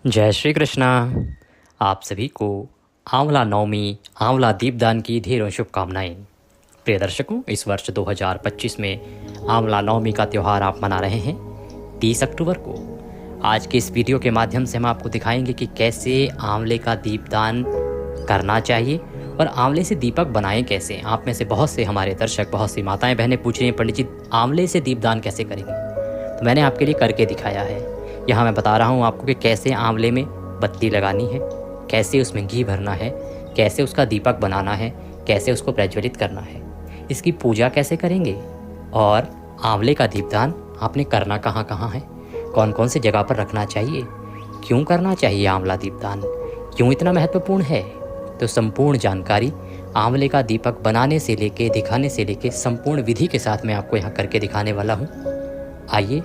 जय श्री कृष्णा। आप सभी को आंवला नवमी आंवला दीपदान की ढेरों शुभकामनाएं। प्रिय दर्शकों, इस वर्ष 2025 में आंवला नवमी का त्यौहार आप मना रहे हैं 30 अक्टूबर को। आज के इस वीडियो के माध्यम से हम आपको दिखाएंगे कि कैसे आंवले का दीपदान करना चाहिए और आंवले से दीपक बनाएं कैसे। आप में से बहुत से हमारे दर्शक, बहुत सी माताएं बहनें पूछ रही हैं, पंडित जी आंवले से दीपदान कैसे करेंगे। तो मैंने आपके लिए करके दिखाया है। यहाँ मैं बता रहा हूँ आपको कि कैसे आंवले में बत्ती लगानी है, कैसे उसमें घी भरना है, कैसे उसका दीपक बनाना है, कैसे उसको प्रज्वलित करना है, इसकी पूजा कैसे करेंगे और आंवले का दीपदान आपने करना कहाँ कहाँ है, कौन कौन सी जगह पर रखना चाहिए, क्यों करना चाहिए आंवला दीपदान, क्यों इतना महत्वपूर्ण है। तो संपूर्ण जानकारी आंवले का दीपक बनाने से लेके दिखाने से लेके संपूर्ण विधि के साथ मैं आपको यहाँ करके दिखाने वाला हूँ। आइए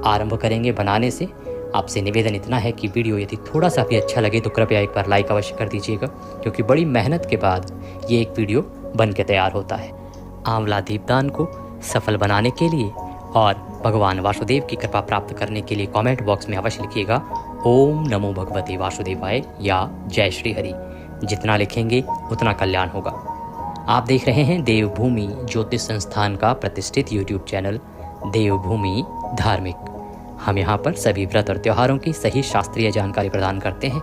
आरंभ करेंगे बनाने से। आपसे निवेदन इतना है कि वीडियो यदि थोड़ा सा भी अच्छा लगे तो कृपया एक बार लाइक अवश्य कर दीजिएगा, क्योंकि बड़ी मेहनत के बाद ये एक वीडियो बन के तैयार होता है। आंवला दीपदान को सफल बनाने के लिए और भगवान वासुदेव की कृपा प्राप्त करने के लिए कमेंट बॉक्स में अवश्य लिखिएगा ओम नमो भगवते वासुदेवाय या जय श्री हरि। जितना लिखेंगे उतना कल्याण होगा। आप देख रहे हैं देवभूमि ज्योतिष संस्थान का प्रतिष्ठित यूट्यूब चैनल देवभूमि धार्मिक। हम यहाँ पर सभी व्रत और त्योहारों की सही शास्त्रीय जानकारी प्रदान करते हैं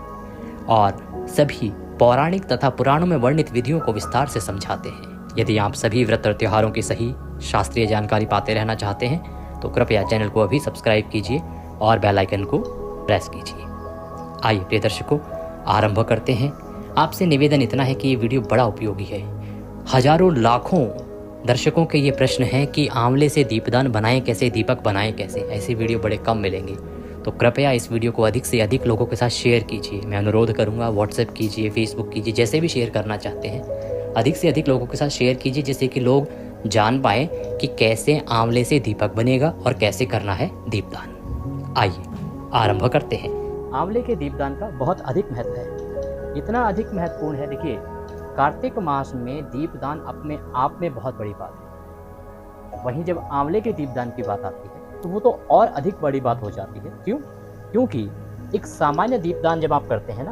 और सभी पौराणिक तथा पुराणों में वर्णित विधियों को विस्तार से समझाते हैं। यदि आप सभी व्रत और त्योहारों की सही शास्त्रीय जानकारी पाते रहना चाहते हैं तो कृपया चैनल को अभी सब्सक्राइब कीजिए और बेल आइकन को प्रेस कीजिए। आइए प्रिय दर्शकों, आरंभ करते हैं। आपसे निवेदन इतना है कि ये वीडियो बड़ा उपयोगी है। हजारों लाखों दर्शकों के ये प्रश्न है कि आंवले से दीपदान बनाएं कैसे, दीपक बनाएं कैसे। ऐसे वीडियो बड़े कम मिलेंगे, तो कृपया इस वीडियो को अधिक से अधिक लोगों के साथ शेयर कीजिए। मैं अनुरोध करूंगा, व्हाट्सएप कीजिए, फेसबुक कीजिए, जैसे भी शेयर करना चाहते हैं अधिक से अधिक लोगों के साथ शेयर कीजिए, जिससे कि लोग जान पाएँ कि कैसे आंवले से दीपक बनेगा और कैसे करना है दीपदान। आइए आरंभ करते हैं। आंवले के दीपदान का बहुत अधिक महत्व है, इतना अधिक महत्वपूर्ण है। देखिए, कार्तिक मास में दीपदान अपने आप में बहुत बड़ी बात है। वहीं जब आंवले के दीपदान की बात आती है तो वो तो और अधिक बड़ी बात हो जाती है। क्यों? क्योंकि एक सामान्य दीपदान जब आप करते हैं ना,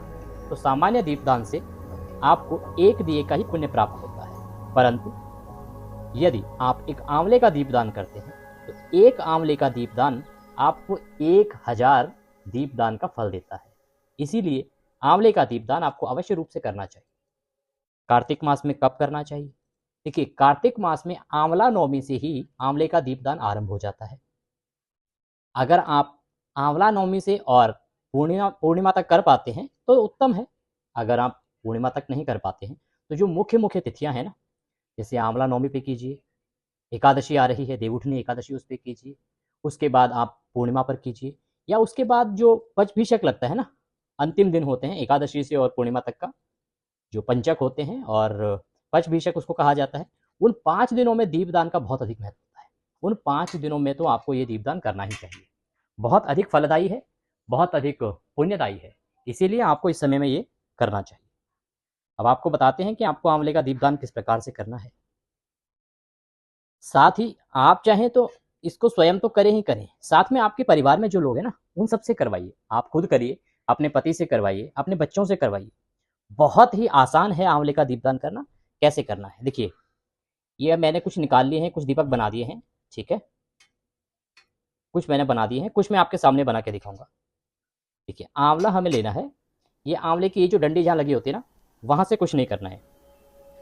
तो सामान्य दीपदान से आपको एक दिए का ही पुण्य प्राप्त होता है। परंतु यदि आप एक आंवले का दीपदान करते हैं तो एक आंवले का दीपदान आपको 1000 दीपदान का फल देता है। इसीलिए आंवले का दीपदान आपको अवश्य रूप से करना चाहिए। कार्तिक मास में कब करना चाहिए? देखिए, कार्तिक मास में आंवला नवमी से ही आंवले का दीपदान आरंभ हो जाता है। अगर आप आंवला नवमी से और पूर्णिमा तक कर पाते हैं तो उत्तम है। अगर आप पूर्णिमा तक नहीं कर पाते हैं तो जो मुख्य मुख्य तिथियां हैं ना, जैसे आंवला नवमी पे कीजिए, एकादशी आ रही है देवउठनी एकादशी, उस पर कीजिए, उसके बाद आप पूर्णिमा पर कीजिए, या उसके बाद जो पंचभिषक लगता है ना, अंतिम दिन होते हैं एकादशी से और पूर्णिमा तक का, जो पंचक होते हैं और पंचभिषक उसको कहा जाता है। उन 5 दिनों में दीपदान का बहुत अधिक महत्व होता है। उन 5 दिनों में तो आपको ये दीपदान करना ही चाहिए। बहुत अधिक फलदायी है, बहुत अधिक पुण्यदायी है, इसीलिए आपको इस समय में ये करना चाहिए। अब आपको बताते हैं कि आपको आंवले का दीपदान किस प्रकार से करना है। साथ ही आप चाहें तो इसको स्वयं तो करें ही करें, साथ में आपके परिवार में जो लोग हैं ना, उन सबसे करवाइए। आप खुद करिए, अपने पति से करवाइए, अपने बच्चों से करवाइए। बहुत ही आसान है आंवले का दीपदान करना। कैसे करना है देखिए, ये मैंने कुछ निकाल लिए हैं, कुछ दीपक बना दिए हैं, ठीक है, कुछ मैंने बना दिए हैं, कुछ मैं आपके सामने बना के दिखाऊंगा। देखिए, आंवला हमें लेना है। ये आंवले की ये जो डंडी जहाँ लगी होती है ना, वहाँ से कुछ नहीं करना है,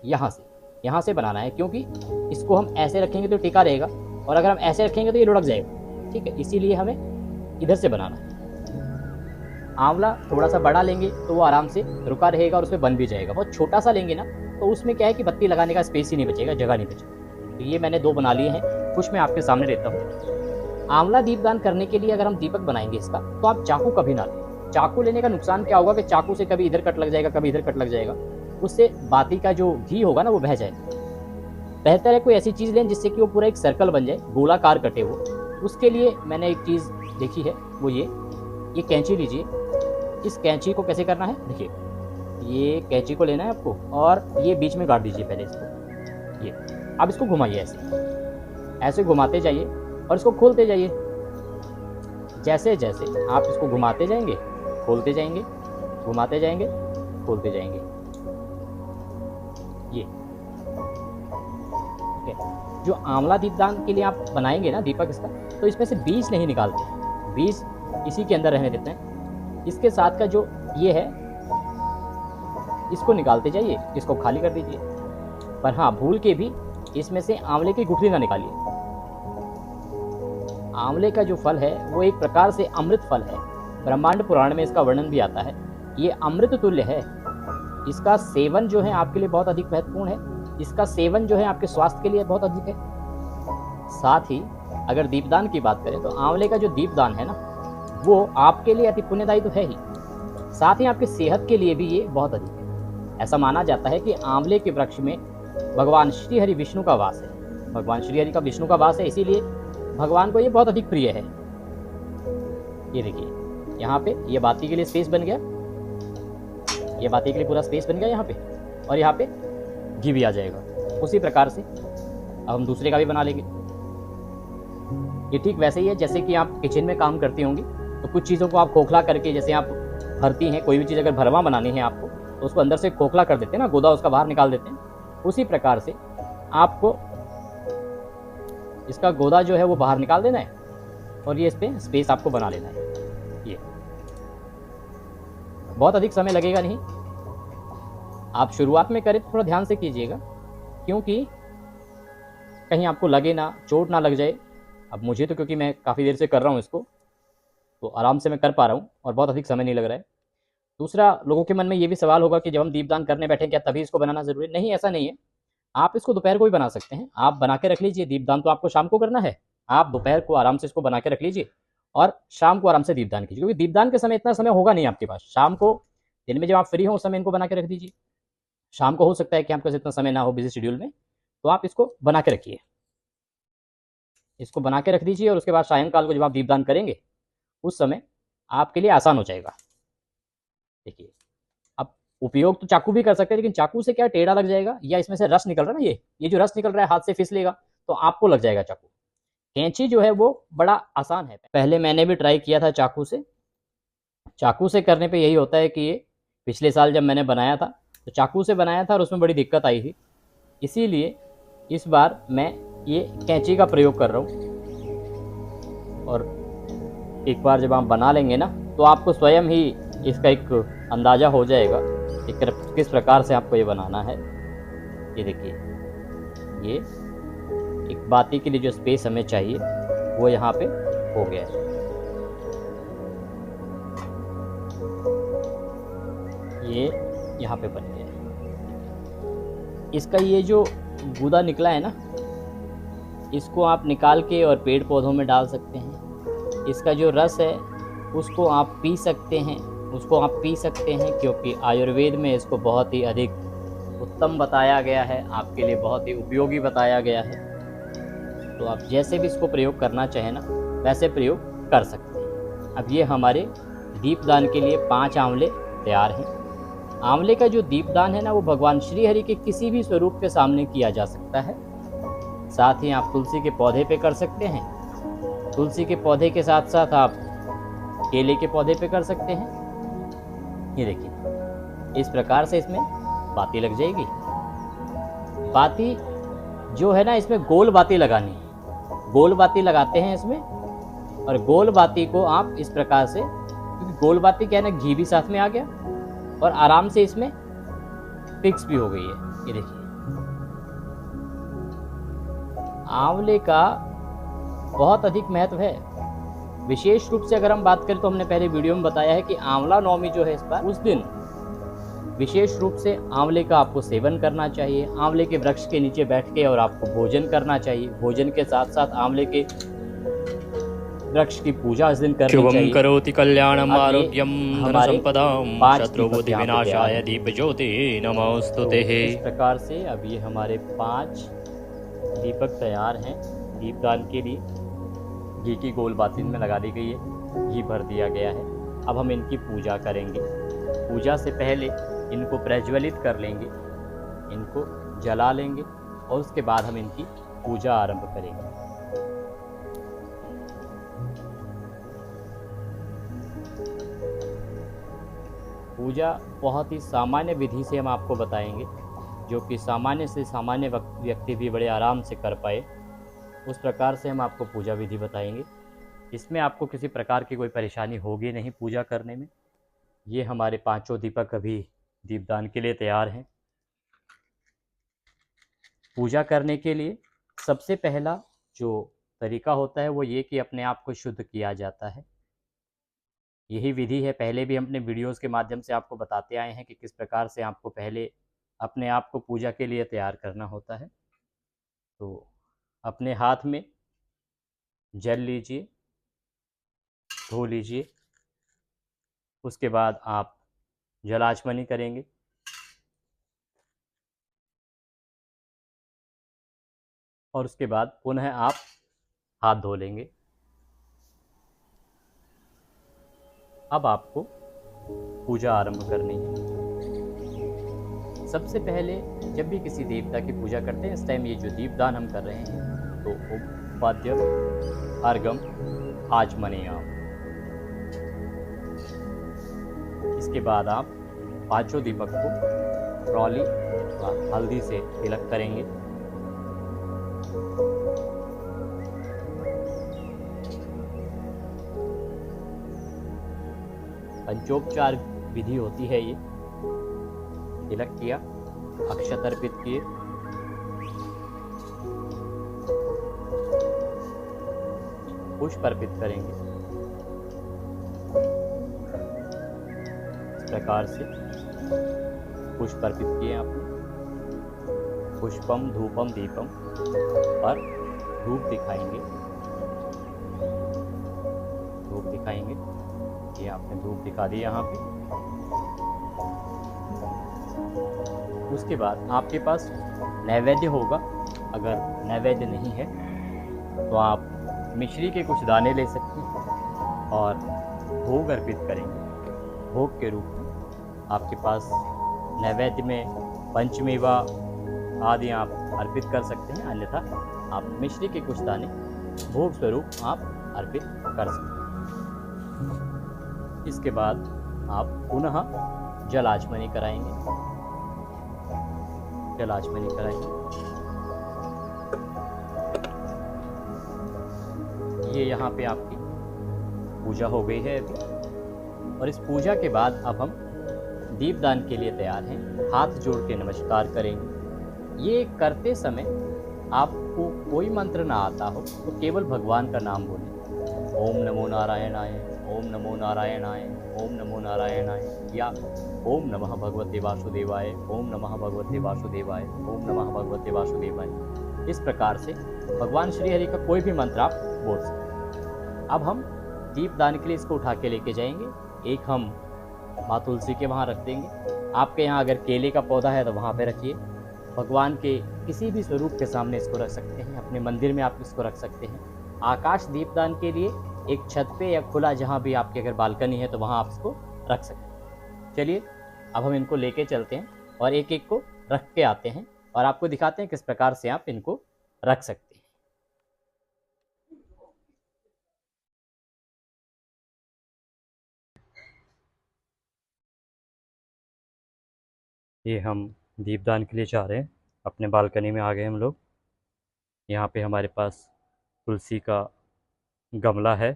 यहाँ से बनाना है, क्योंकि इसको हम ऐसे रखेंगे तो टिका रहेगा और अगर हम ऐसे रखेंगे तो ये लुढ़क जाएगा। ठीक है, इसीलिए हमें इधर से बनाना है। आंवला थोड़ा सा बड़ा लेंगे तो वो आराम से रुका रहेगा और उसमें बन भी जाएगा। बहुत छोटा सा लेंगे ना तो उसमें क्या है कि बत्ती लगाने का स्पेस ही नहीं बचेगा, जगह नहीं बचेगी। तो ये मैंने 2 बना लिए हैं, कुछ मैं आपके सामने लेता हूँ। आंवला दीपदान करने के लिए अगर हम दीपक बनाएंगे इसका, तो आप चाकू कभी ना लें। चाकू लेने का नुकसान क्या होगा कि चाकू से कभी इधर कट लग जाएगा, कभी इधर कट लग जाएगा, उससे बाती का जो घी होगा ना वो बह जाएगा। बेहतर है कोई ऐसी चीज़ लें जिससे कि वो पूरा एक सर्कल बन जाए, गोलाकार कटे हो। उसके लिए मैंने एक चीज़ देखी है, वो ये कैंची लीजिए। इस कैंची को कैसे करना है देखिए, ये कैंची को लेना है आपको और ये बीच में गाड़ दीजिए पहले इसको। ये अब इसको घुमाइए, ऐसे घुमाते जाइए और इसको खोलते जाइए। जैसे जैसे आप इसको घुमाते जाएंगे खोलते जाएंगे, घुमाते जाएंगे, खोलते जाएंगे, ये ठीक है। जो आंवला दीपदान के लिए आप बनाएंगे ना दीपक इसका, तो इसमें से बीज नहीं निकालते, बीज इसी के अंदर रहने देते हैं। इसके साथ का जो ये है इसको निकालते जाइए, इसको खाली कर दीजिए। पर हाँ, भूल के भी इसमें से आंवले की गुठली ना निकालिए। आंवले का जो फल है वो एक प्रकार से अमृत फल है। ब्रह्मांड पुराण में इसका वर्णन भी आता है। ये अमृत तुल्य है। इसका सेवन जो है आपके लिए बहुत अधिक महत्वपूर्ण है। इसका सेवन जो है आपके स्वास्थ्य के लिए बहुत अधिक है। साथ ही अगर दीपदान की बात करें तो आंवले का जो दीपदान है ना, वो आपके लिए अति पुण्यदायी तो है ही, साथ ही आपकी सेहत के लिए भी ये बहुत अधिक है। ऐसा माना जाता है कि आंवले के वृक्ष में भगवान श्री हरि विष्णु का वास है। भगवान श्री हरि का विष्णु का वास है, इसीलिए भगवान को ये बहुत अधिक प्रिय है। ये देखिए यहाँ पे ये बाती के लिए स्पेस बन गया, ये बाती के लिए पूरा स्पेस बन गया यहाँ पे, और यहाँ पे घी भी आ जाएगा। उसी प्रकार से अब हम दूसरे का भी बना लेंगे। ये ठीक वैसे ही है जैसे कि आप किचन में काम करती होंगी, तो कुछ चीज़ों को आप खोखला करके, जैसे आप भरती हैं कोई भी चीज़, अगर भरवा बनानी है आपको तो उसको अंदर से खोखला कर देते हैं ना, गोदा उसका बाहर निकाल देते हैं। उसी प्रकार से आपको इसका गोदा जो है वो बाहर निकाल देना है, और ये इस पे स्पेस आपको बना लेना है। ये बहुत अधिक समय लगेगा नहीं। आप शुरुआत में करें तो थोड़ा ध्यान से कीजिएगा, क्योंकि कहीं आपको लगे ना, चोट ना लग जाए। अब मुझे तो क्योंकि मैं काफ़ी देर से कर रहा हूँ इसको, तो आराम से मैं कर पा रहा हूँ और बहुत अधिक समय नहीं लग रहा है। दूसरा, लोगों के मन में ये भी सवाल होगा कि जब हम दीपदान करने बैठे क्या तभी इसको बनाना जरूरी? नहीं, ऐसा नहीं है। आप इसको दोपहर को भी बना सकते हैं। आप बना के रख लीजिए। दीपदान तो आपको शाम को करना है, आप दोपहर को आराम से इसको बना के रख लीजिए और शाम को आराम से दीपदान कीजिए, क्योंकि दीपदान के समय इतना समय होगा नहीं आपके पास। शाम को, दिन में जब आप फ्री हो उस समय इनको बना के रख दीजिए। शाम को हो सकता है कि आपके पास इतना समय ना हो बिजी शेड्यूल में, तो आप इसको बना के रखिए। इसको बना के रख दीजिए और उसके बाद सायंकाल को जब आप दीपदान करेंगे उस समय आपके लिए आसान हो जाएगा। देखिए, अब उपयोग तो चाकू भी कर सकते हैं, लेकिन चाकू से क्या टेढ़ा लग जाएगा, या इसमें से रस निकल रहा है ना, ये जो रस निकल रहा है हाथ से फिसलेगा तो आपको लग जाएगा चाकू। कैंची जो है वो बड़ा आसान है। पहले मैंने भी ट्राई किया था चाकू से। चाकू से करने पे यही होता है कि ये पिछले साल जब मैंने बनाया था तो चाकू से बनाया था और उसमें बड़ी दिक्कत आई थी, इसीलिए इस बार मैं ये कैंची का प्रयोग कर रहा हूँ। और एक बार जब आप बना लेंगे ना तो आपको स्वयं ही इसका एक अंदाज़ा हो जाएगा कि किस प्रकार से आपको ये बनाना है। ये देखिए, ये एक बाती के लिए जो स्पेस हमें चाहिए वो यहाँ पे हो गया है। ये यहाँ पे बन गया है। इसका ये जो गूदा निकला है ना, इसको आप निकाल के और पेड़ पौधों में डाल सकते हैं। इसका जो रस है उसको आप पी सकते हैं, क्योंकि आयुर्वेद में इसको बहुत ही अधिक उत्तम बताया गया है, आपके लिए बहुत ही उपयोगी बताया गया है। तो आप जैसे भी इसको प्रयोग करना चाहें ना वैसे प्रयोग कर सकते हैं। अब ये हमारे दीपदान के लिए 5 आंवले तैयार हैं। आंवले का जो दीपदान है ना वो भगवान श्री हरि के किसी भी स्वरूप के सामने किया जा सकता है। साथ ही आप तुलसी के पौधे पे कर सकते हैं। तुलसी के पौधे के साथ साथ आप केले के पौधे पे कर सकते हैं। ये देखिए, इस प्रकार से इसमें बाती लग जाएगी। बाती जो है ना, इसमें गोल बाती लगानी है। गोल बाती लगाते हैं इसमें, और गोल बाती को आप इस प्रकार से, क्योंकि गोल बाती क्या है ना, घी भी साथ में आ गया और आराम से इसमें फिक्स भी हो गई है। ये देखिए, आंवले का बहुत अधिक महत्व है। विशेष रूप से अगर हम बात करें तो हमने पहले वीडियो में बताया है कि आंवला नवमी जो है इस बार, उस दिन विशेष रूप से आंवले का आपको सेवन करना चाहिए। आंवले के वृक्ष के नीचे बैठ के और आपको भोजन करना चाहिए। भोजन के साथ साथ आंवले के वृक्ष की पूजा इस दिन करनी चाहिए। करोति कल्याणम आरोग्यम धनसंपदाम शत्रुबुद्धि विनाशाय दीप ज्योति नमोस्तुते। इस प्रकार से अब ये हमारे 5 दीपक तैयार हैं दीपदान के लिए। घी की गोल बाती में लगा दी गई है, घी भर दिया गया है। अब हम इनकी पूजा करेंगे। पूजा से पहले इनको प्रज्वलित कर लेंगे, इनको जला लेंगे और उसके बाद हम इनकी पूजा आरंभ करेंगे। पूजा बहुत ही सामान्य विधि से हम आपको बताएंगे, जो कि सामान्य से सामान्य व्यक्ति भी बड़े आराम से कर पाए, उस प्रकार से हम आपको पूजा विधि बताएंगे। इसमें आपको किसी प्रकार की कोई परेशानी होगी नहीं पूजा करने में। ये हमारे पांचों दीपक अभी दीपदान के लिए तैयार हैं। पूजा करने के लिए सबसे पहला जो तरीका होता है वो ये कि अपने आप को शुद्ध किया जाता है। यही विधि है, पहले भी हमने वीडियोस के माध्यम से आपको बताते आए हैं कि किस प्रकार से आपको पहले अपने आप को पूजा के लिए तैयार करना होता है। तो अपने हाथ में जल लीजिए, धो लीजिए। उसके बाद आप जलाचमनी करेंगे। और उसके बाद पुनः आप हाथ धो लेंगे। अब आपको पूजा आरंभ करनी है। सबसे पहले जब भी किसी देवता की पूजा करते हैं, इस टाइम ये जो दीपदान हम कर रहे हैं, तो उपाद्यम अर्घम आचमनीयाम। इसके बाद आप पांचों दीपक को रौली हल्दी से तिलक करेंगे। पंचोपचार विधि होती है ये। तिलक किया, अक्षत अर्पित किए, पुष्प अर्पित करेंगे। इस प्रकार से पुष्प अर्पित किए आपने। पुष्पम धूपम दीपम और धूप दिखाएंगे। धूप दिखाएंगे, ये आपने धूप दिखा दी यहाँ पे। उसके बाद आपके पास नैवेद्य होगा। अगर नैवेद्य नहीं है तो आप मिश्री के कुछ दाने ले सकते हैं और भोग अर्पित करेंगे। भोग के रूप में आपके पास नैवेद्य में पंचमेवा आदि आप अर्पित कर सकते हैं, अन्यथा आप मिश्री के कुछ दाने भोग स्वरूप आप अर्पित कर सकते हैं। इसके बाद आप पुनः जलाचमनी कराएंगे। जलाचमनी कराएंगे। ये यहाँ पे आपकी पूजा हो गई है अभी। और इस पूजा के बाद अब हम दीपदान के लिए तैयार हैं। हाथ जोड़ के नमस्कार करेंगे। ये करते समय आपको कोई मंत्र ना आता हो तो केवल भगवान का नाम बोलें। ओम नमो नारायणाय, ओम नमो नारायणाय, ओम नमो नारायणाय, या ओम नमः भगवते वासुदेवाय, ओम नमः भगवते वासुदेवाय, ओम नमः भगवते वासुदेवाय। इस प्रकार से भगवान श्री हरि का कोई भी मंत्र आप बोल सकते हैं। अब हम दीपदान के लिए इसको उठा के लेके जाएंगे। एक हम माँ तुलसी के वहाँ रख देंगे। आपके यहाँ अगर केले का पौधा है तो वहाँ पे रखिए। भगवान के किसी भी स्वरूप के सामने इसको रख सकते हैं। अपने मंदिर में आप इसको रख सकते हैं। आकाश दीपदान के लिए एक छत पे या खुला जहाँ भी आपके अगर बालकनी है तो वहाँ आप इसको रख सकते हैं। चलिए अब हम इनको लेके चलते हैं और एक एक को रख के आते हैं और आपको दिखाते हैं किस प्रकार से आप इनको रख सकते हैं। ये हम दीपदान के लिए जा रहे हैं। अपने बालकनी में आ गए हम लोग। यहाँ पे हमारे पास तुलसी का गमला है।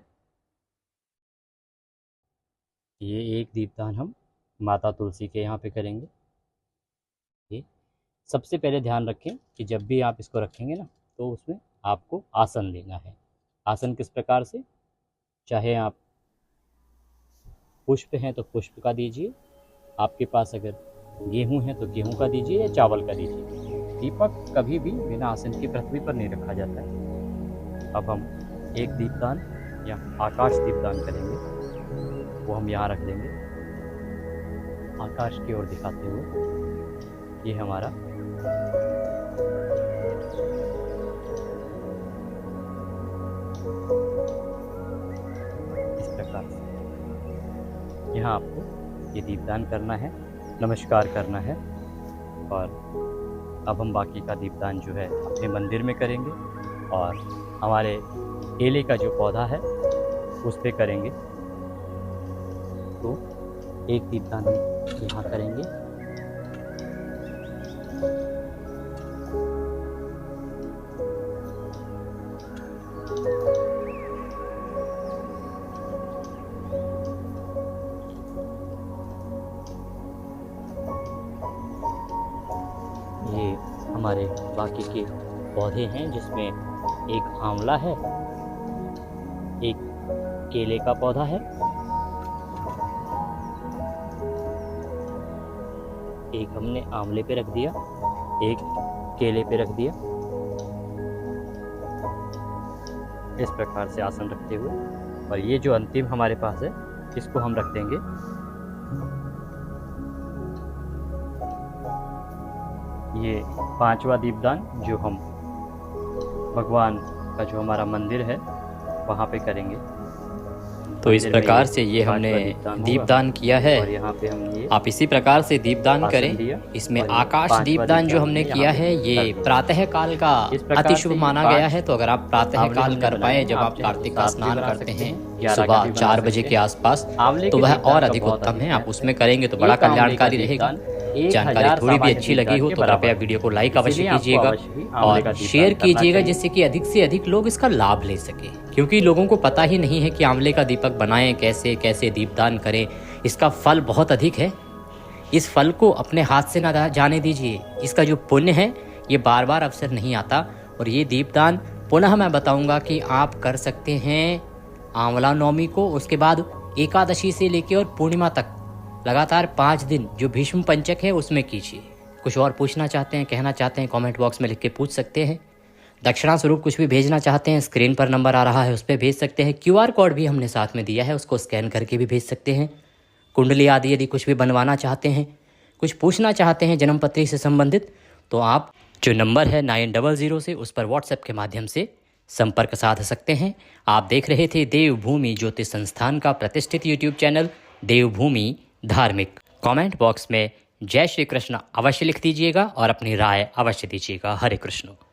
ये एक दीपदान हम माता तुलसी के यहाँ पे करेंगे। ये सबसे पहले ध्यान रखें कि जब भी आप इसको रखेंगे ना तो उसमें आपको आसन लेना है। आसन किस प्रकार से, चाहे आप पुष्प हैं तो पुष्प का दीजिए, आपके पास अगर गेहूं है तो गेहूं का दीजिए या चावल का दीजिए। दीपक कभी भी बिना आसन की पृथ्वी पर नहीं रखा जाता है। अब हम एक दीपदान या आकाश दीपदान करेंगे। वो हम यहाँ रख देंगे आकाश की ओर दिखाते हुए। ये हमारा इस प्रकार से यहाँ आपको ये दीपदान करना है, नमस्कार करना है। और अब हम बाकी का दीपदान जो है अपने मंदिर में करेंगे और हमारे केले का जो पौधा है उस पे करेंगे। तो एक दीपदान हम यहाँ करेंगे। ये हमारे बाकी के पौधे हैं, जिसमें एक आंवला है, एक केले का पौधा है, एक हमने आंवले पे रख दिया, एक केले पे रख दिया। इस प्रकार से आसन रखते हुए, और ये जो अंतिम हमारे पास है इसको हम रख देंगे। ये 5वां दीपदान जो हम भगवान का जो हमारा मंदिर है वहाँ पे करेंगे। तो इस प्रकार से ये हमने दीपदान किया है। और यहाँ पे हम ये आप इसी प्रकार से दीपदान आसन करें। दिया। इसमें और ये आकाश 5वां दीपदान जो हमने यहाँ किया पे है ये कर दिया। प्रातः काल का इस प्रकार अति से शुभ ये माना 5 गया है। तो अगर आप प्रातः आंवले काल हमने कर बनाए पाए, हैं। जब आप आप चाहे कार्तिक तो का 7 भी स्नान बना करते सकते हैं हैं, 11 का सुबह भी बना 4 बजे सकते के हैं। आसपास, आंवले तो के वह दीपदान और का अधिक बहुत उत्तम अधिक है। आप है। उसमें करेंगे तो बड़ा एक आंवले का कल्याणकारी रहेगा। दीपदान जानकारी 1000 थोड़ी भी सामान्य अच्छी लगी दीपदान हो के तो बराबर कृपया है। वीडियो को लाइक अवश्य इसीलिए आपको कीजिएगा अवश्य ही आंवले का और दीपदान शेयर करना कीजिएगा, चाहिए। जिससे कि अधिक से अधिक लोग इसका लाभ ले सके। क्योंकि लोगों को पता ही नहीं है कि आंवले का दीपक बनाएं कैसे, कैसे दीपदान करें। इसका फल बहुत अधिक है। इस फल को अपने हाथ से ना जाने दीजिए। इसका जो पुण्य है ये बार बार अवसर नहीं आता। और ये दीपदान पुनः मैं बताऊंगा कि आप कर सकते हैं आंवला नवमी को, उसके बाद एकादशी से लेकर और पूर्णिमा तक लगातार 5 दिन जो भीष्म पंचक है उसमें कीजिए। कुछ और पूछना चाहते हैं, कहना चाहते हैं, कमेंट बॉक्स में लिख के पूछ सकते हैं। दक्षिणा स्वरूप कुछ भी भेजना चाहते हैं, स्क्रीन पर नंबर आ रहा है उस पर भेज सकते हैं। QR कोड भी हमने साथ में दिया है, उसको स्कैन करके भी भेज सकते हैं। कुंडली आदि यदि कुछ भी बनवाना चाहते हैं, कुछ पूछना चाहते हैं जन्मपत्री से संबंधित, तो आप जो नंबर है 900 से उस पर व्हाट्सएप के माध्यम से संपर्क साध सकते हैं। आप देख रहे थे देवभूमि ज्योतिष संस्थान का प्रतिष्ठित यूट्यूब चैनल देवभूमि धार्मिक। कमेंट बॉक्स में जय श्री कृष्ण अवश्य लिख दीजिएगा और अपनी राय अवश्य दीजिएगा। हरे कृष्ण।